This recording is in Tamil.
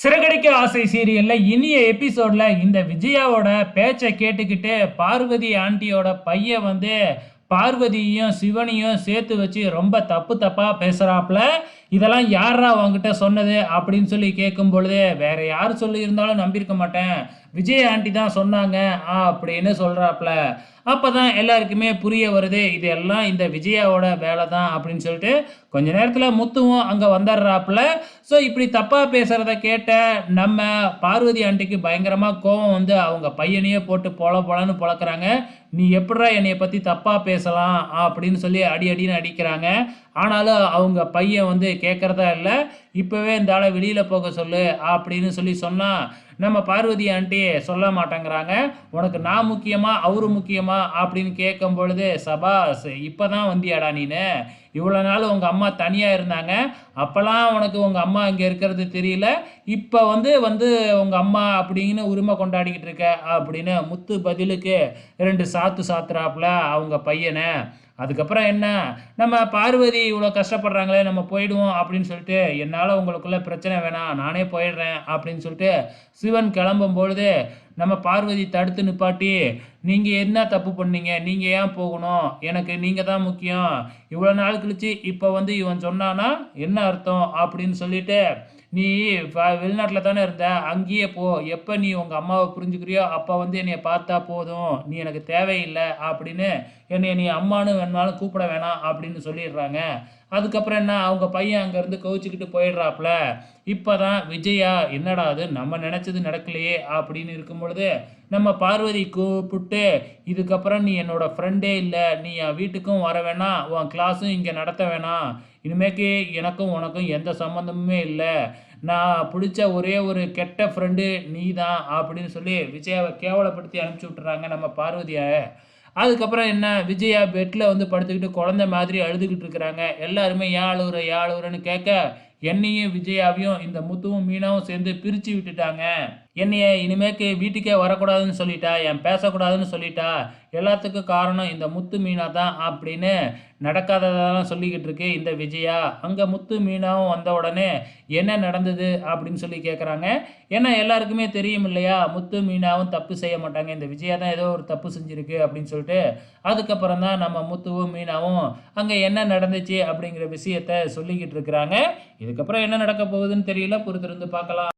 சிறகடிக்க ஆசை சீரியல்ல இனிய எபிசோட்ல இந்த விஜயாவோட பேச்சை கேட்டுக்கிட்டு பார்வதி ஆண்டியோட பையன் வந்து பார்வதியையும் சிவனையும் சேர்த்து வச்சு ரொம்ப தப்பு தப்பா பேசுறாப்புல. இதெல்லாம் யாரா உங்ககிட்ட சொன்னது அப்படின்னு சொல்லி கேட்கும் பொழுது, வேற யார் சொல்லியிருந்தாலும் நம்பியிருக்க மாட்டேன், விஜய் ஆண்டி தான் சொன்னாங்க அப்படின்னு சொல்றாப்புல. அப்பதான் எல்லாருக்குமே புரிய வருது, இது எல்லாம் இந்த விஜயாவோட வேலை தான் அப்படின்னு சொல்லிட்டு கொஞ்ச நேரத்தில் முத்துவும் அங்கே வந்துடுறாப்புல. ஸோ இப்படி தப்பாக பேசுகிறத கேட்ட நம்ம பார்வதி ஆண்டிக்கு பயங்கரமாக கோவம் வந்து அவங்க பையனையே போட்டு பொலன்னு பொழக்கிறாங்க. நீ எப்படிடா என்னைய பற்றி தப்பாக பேசலாம் அப்படின்னு சொல்லி அடின்னு அடிக்கிறாங்க. ஆனாலும் அவங்க பையன் வந்து கேட்குறதா இல்லை. இப்போவே இந்த ஆளை வெளியில் போக சொல்லு அப்படின்னு சொல்லி சொன்னால் நம்ம பார்வதி ஆண்டி சொல்ல மாட்டேங்கிறாங்க. உனக்கு நான் முக்கியமா அவரு முக்கியமா அப்படின்னு கேட்கும் பொழுது, சபாஸ் இப்போ தான் வந்தியாடா நீனு, இவ்வளோ நாள் உங்கள் அம்மா தனியாக இருந்தாங்க, அப்போல்லாம் உனக்கு உங்கள் அம்மா இங்கே இருக்கிறது தெரியல, இப்போ வந்து வந்து உங்கள் அம்மா அப்படின்னு உரிமை கொண்டாடிக்கிட்டு இருக்க அப்படின்னு முத்து பதிலுக்கு 2 சாத்து சாத்துறாப்புல அவங்க பையனை. அதுக்கப்புறம் என்ன, நம்ம பார்வதி இவ்வளோ கஷ்டப்படுறாங்களே நம்ம போயிடுவோம் அப்படின்னு சொல்லிட்டு, என்னால் உங்களுக்குள்ள பிரச்சனை வேணாம் நானே போயிடுறேன் அப்படின்னு சொல்லிட்டு சிவன் கிளம்பும் பொழுது நம்ம பார்வதி தடுத்து நிப்பாட்டி, நீங்கள் என்ன தப்பு பண்ணீங்க, நீங்கள் ஏன் போகணும், எனக்கு நீங்கள் தான் முக்கியம், இவ்வளோ நாள் கழிச்சு இப்போ வந்து இவன் சொன்னானா என்ன அர்த்தம் அப்படின்னு சொல்லிட்டு, நீ வெளிநாட்டில் தானே இருந்த, அங்கேயே போ, எப்போ நீ உங்கள் அம்மாவை புரிஞ்சுக்கிறியோ அப்போ வந்து என்னைய பார்த்தா போதும், நீ எனக்கு தேவையில்லை அப்படின்னு என்னை நீ அம்மானு வேணாலும் கூப்பிட வேணாம் அப்படின்னு சொல்லிடுறாங்க. அதுக்கப்புறம் என்ன, அவங்க பையன் அங்கேருந்து கவுச்சிக்கிட்டு போயிடுறாப்புல. இப்போ தான் விஜயா என்னடா அது நம்ம நினச்சது நடக்கலையே அப்படின்னு இருக்கும் பொழுது நம்ம பார்வதி கூப்பிட்டு, இதுக்கப்புறம் நீ என்னோட ஃப்ரெண்டே இல்லை, நீ என் வீட்டுக்கும் வர வேணாம், உன் கிளாஸும் இங்கே நடத்த வேணாம், இனிமேக்கு எனக்கும் உனக்கும் எந்த சம்மந்தமுமே இல்லை, நான் பிடிச்ச ஒரே ஒரு கெட்ட ஃப்ரெண்டு நீ தான் அப்படின்னு சொல்லி விஜயாவை கேவலப்படுத்தி அனுப்பிச்சி விட்டுறாங்க நம்ம பார்வதியை. அதுக்கப்புறம் என்ன, விஜயா பெட்டில் வந்து படுத்துக்கிட்டு குழந்தை மாதிரி அழுதுகிட்டு இருக்கிறாங்க. எல்லாருமே ஏன் அழுகுற ஏன் அழுகுறன்னு கேட்க, என்னையும் விஜயாவையும் இந்த முத்துவும் மீனாவும் சேர்ந்து பிரித்து விட்டுட்டாங்க, என்னைய இனிமேக்கு வீட்டுக்கே வரக்கூடாதுன்னு சொல்லிட்டா, என் பேசக்கூடாதுன்னு சொல்லிட்டா, எல்லாத்துக்கும் காரணம் இந்த முத்து மீனா தான் அப்படின்னு நடக்காததெல்லாம் சொல்லிக்கிட்டு இருக்கு இந்த விஜயா. அங்கே முத்து மீனாவும் வந்த உடனே என்ன நடந்தது அப்படின்னு சொல்லி கேட்குறாங்க. ஏன்னா எல்லாருக்குமே தெரியும் இல்லையா, முத்து மீனாவும் தப்பு செய்ய மாட்டாங்க, இந்த விஜயா தான் ஏதோ ஒரு தப்பு செஞ்சுருக்கு அப்படின்னு சொல்லிட்டு. அதுக்கப்புறம் தான் நம்ம முத்துவும் மீனாவும் அங்கே என்ன நடந்துச்சு அப்படிங்கிற விஷயத்த சொல்லிக்கிட்டு இருக்கிறாங்க. இதுக்கப்புறம் என்ன நடக்க போகுதுன்னு தெரியல, பொறுத்திருந்து பார்க்கலாம்.